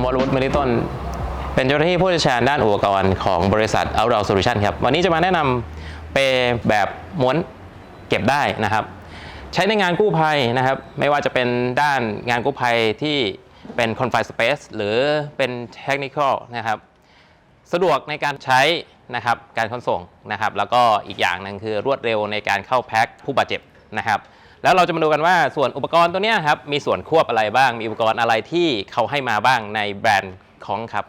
วรวุฒิ มฤต้นเป็นเจ้าหน้าที่ผู้เชี่ยวชาญด้านอุปกรณ์ของบริษัท Outdoor Solution ครับวันนี้จะมาแนะนำเปแบบม้วนเก็บได้นะครับใช้ในงานกู้ภัยนะครับไม่ว่าจะเป็นด้านงานกู้ภัยที่เป็น Confined Space หรือเป็น Technical นะครับสะดวกในการใช้นะครับการขนส่งนะครับแล้วก็อีกอย่างหนึ่งคือรวดเร็วในการเข้าแพ็คผู้บาดเจ็บนะครับแล้วเราจะมาดูกันว่าส่วนอุปกรณ์ตัวนี้ครับมีส่วนควบอะไรบ้างมีอุปกรณ์อะไรที่เขาให้มาบ้างในแบรนด์ของครับ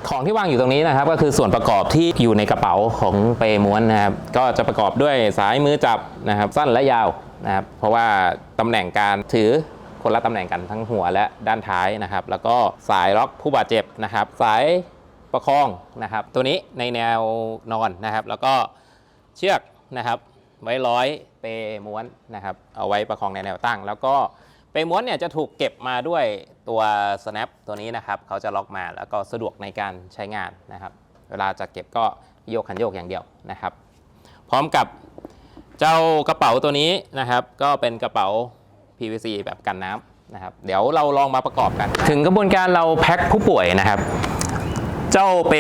ของที่วางอยู่ตรงนี้นะครับก็คือส่วนประกอบที่อยู่ในกระเป๋าของเปม้วนนะครับก็จะประกอบด้วยสายมือจับนะครับสั้นและยาวนะครับเพราะว่าตำแหน่งการถือคนละตำแหน่งกันทั้งหัวและด้านท้ายนะครับแล้วก็สายล็อกผู้บาดเจ็บนะครับสายประคองนะครับตัวนี้ในแนวนอนนะครับแล้วก็เชือกนะครับไว้ร้อยเปม้วนนะครับเอาไว้ประคองในแนวตั้งแล้วก็เปม้วนเนี่ยจะถูกเก็บมาด้วยตัว snap ตัวนี้นะครับเขาจะล็อกมาแล้วก็สะดวกในการใช้งานนะครับเวลาจะเก็บก็โยกขันโยกอย่างเดียวนะครับพร้อมกับเจ้ากระเป๋าตัวนี้นะครับก็เป็นกระเป๋า PVC แบบกันน้ำนะครับเดี๋ยวเราลองมาประกอบกันถึงกระบวนการเราแพ็คผู้ป่วยนะครับเจ้าเป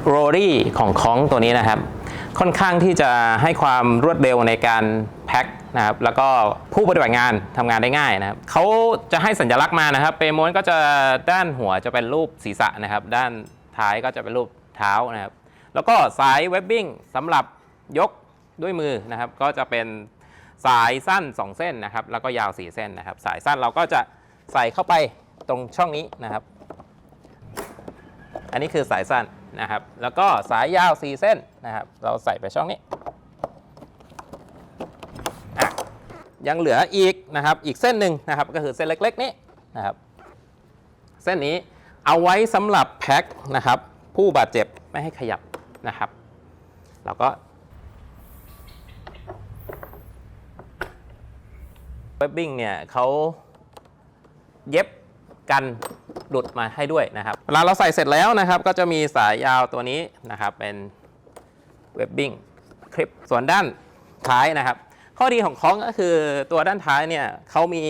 โรลี่ของค้องตัวนี้นะครับค่อนข้างที่จะให้ความรวดเร็วในการแพ็คนะครับแล้วก็ผู้ปฏิบัติงานทำงานได้ง่ายนะครับเขาจะให้สัญลักษณ์มานะครับเปม้วนก็จะด้านหัวจะเป็นรูปศีรษะนะครับด้านท้ายก็จะเป็นรูปเท้านะครับแล้วก็สายเวบบิ้งสำหรับยกด้วยมือนะครับก็จะเป็นสายสั้น2เส้นนะครับแล้วก็ยาว4เส้นนะครับสายสั้นเราก็จะใส่เข้าไปตรงช่องนี้นะครับอันนี้คือสายสั้นนะครับแล้วก็สายยาว4เส้นนะครับเราใส่ไปช่องนี้ยังเหลืออีกนะครับอีกเส้นหนึ่งนะครับก็คือเส้นเล็กๆนี้นะครับเส้นนี้เอาไว้สำหรับแพ็คนะครับผู้บาดเจ็บไม่ให้ขยับนะครับเราก็เวบบิ้งเนี่ยเขาเย็บกันหลุดมาให้ด้วยนะครับเวลาเราใส่เสร็จแล้วนะครับก็จะมีสายยาวตัวนี้นะครับเป็นเวบบิ้งคลิปส่วนด้านท้ายนะครับข้อดีของค้องก็คือตัวด้านท้ายเนี่ยเขามี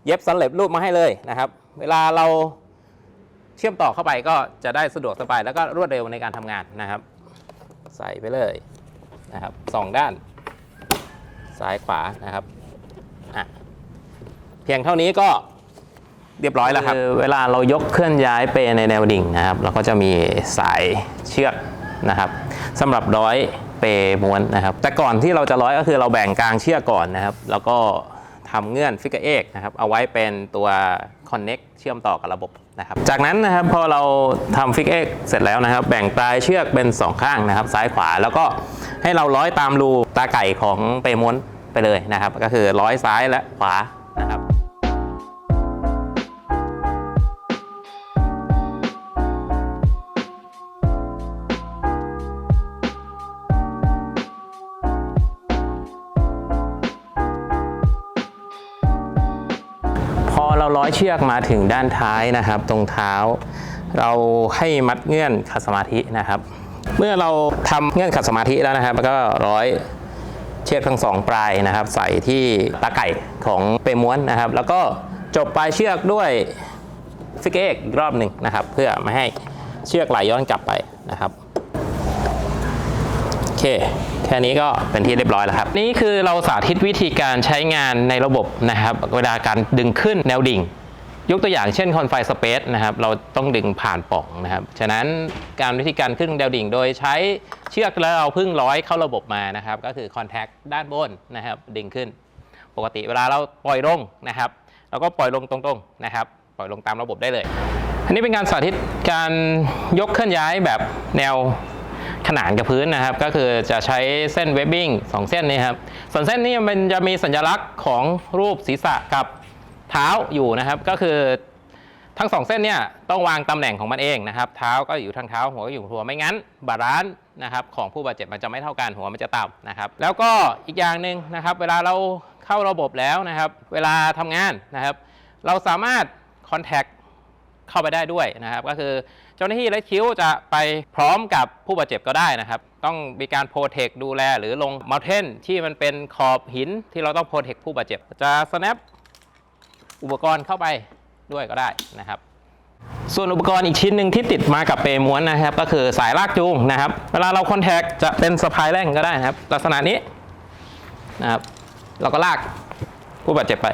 เย็บสำเร็จรูปมาให้เลยนะครับเวลาเราเชื่อมต่อเข้าไปก็จะได้สะดวกสบายแล้วก็รวดเร็วในการทำงานนะครับใส่ไปเลยนะครับ2ด้านซ้ายขวานะครับเพียงเท่านี้ก็เรียบร้อยแล้วครับเวลาเรายกเคลื่อนย้ายเปในแนวดิ่งนะครับเราก็จะมีสายเชือกนะครับสำหรับร้อยเปม้วนนะครับแต่ก่อนที่เราจะร้อยก็คือเราแบ่งกลางเชือกก่อนนะครับแล้วก็ทำเงื่อนฟิกเกอร์เอกนะครับเอาไว้เป็นตัวคอนเน็กเชื่อมต่อกับระบบนะครับจากนั้นนะครับพอเราทำฟิกเกอร์เอกเสร็จแล้วนะครับแบ่งปลายเชือกเป็น2ข้างนะครับซ้ายขวาแล้วก็ให้เราร้อยตามรูตาไก่ของเปม้วนไปเลยนะครับก็คือร้อยซ้ายและขวานะครับพอเราร้อยเชือกมาถึงด้านท้ายนะครับตรงเท้าเราให้มัดเงื่อนขัดสมาธินะครับเมื่อเราทำเงื่อนขัดสมาธิแล้วนะครับแล้วก็ร้อยเชือกทั้ง2ปลายนะครับใส่ที่ตาไก่ของเปม้วนนะครับแล้วก็จบปลายเชือกด้วยฟิกเกอร์เอกอีกรอบหนึ่งนะครับเพื่อไม่ให้เชือกไหลย้อนกลับไปนะครับโอเคแค่นี้ก็เป็นที่เรียบร้อยแล้วครับนี่คือเราสาธิตวิธีการใช้งานในระบบนะครับเวลาการดึงขึ้นแนวดิ่งยกตัวอย่างเช่น Confined Space นะครับเราต้องดึงผ่านปล่องนะครับฉะนั้นวิธีการขึ้นแนวดิ่งโดยใช้เชือกแล้วเราพึ่งร้อยเข้าระบบมานะครับก็คือ Contact ด้านบนนะครับดึงขึ้นปกติเวลาเราปล่อยลงนะครับเราก็ปล่อยลงตรงๆนะครับปล่อยลงตามระบบได้เลยอันนี้เป็นการสาธิตการยกเคลื่อนย้ายแบบแนวขนานกับพื้นนะครับก็คือจะใช้เส้นเวบบิ้ง2เส้นนี้ครับส่วนเส้นนี้มันจะมีสัญลักษณ์ของรูปศีรษะกับเท้าอยู่นะครับก็คือทั้ง2เส้นเนี่ยต้องวางตำแหน่งของมันเองนะครับเท้าก็อยู่ทางเท้าหัวก็อยู่หัวไม่งั้นบาลานซ์นะครับของผู้บาดเจ็บมันจะไม่เท่ากันหัวมันจะต่ำนะครับแล้วก็อีกอย่างหนึ่งนะครับเวลาเราเข้าระบบแล้วนะครับเวลาทำงานนะครับเราสามารถคอนแทคเข้าไปได้ด้วยนะครับก็คือเจ้าหน้าที่และคิ้วจะไปพร้อมกับผู้บาดเจ็บก็ได้นะครับต้องมีการโปรเทคดูแลหรือลงเมาเทนที่มันเป็นขอบหินที่เราต้องโปรเทคผู้บาดเจ็บจะ snap อุปกรณ์เข้าไปด้วยก็ได้นะครับ ส่วนอุปกรณ์อีกชิ้นหนึ่งที่ติดมากับเปรม้วนนะครับก็คือสายลากจูงนะครับเวลาเราคอนแทคจะเป็นสะพายแร่งก็ได้นะครับลักษณะนี้นะครับเราก็ลากผู้บาดเจ็บไป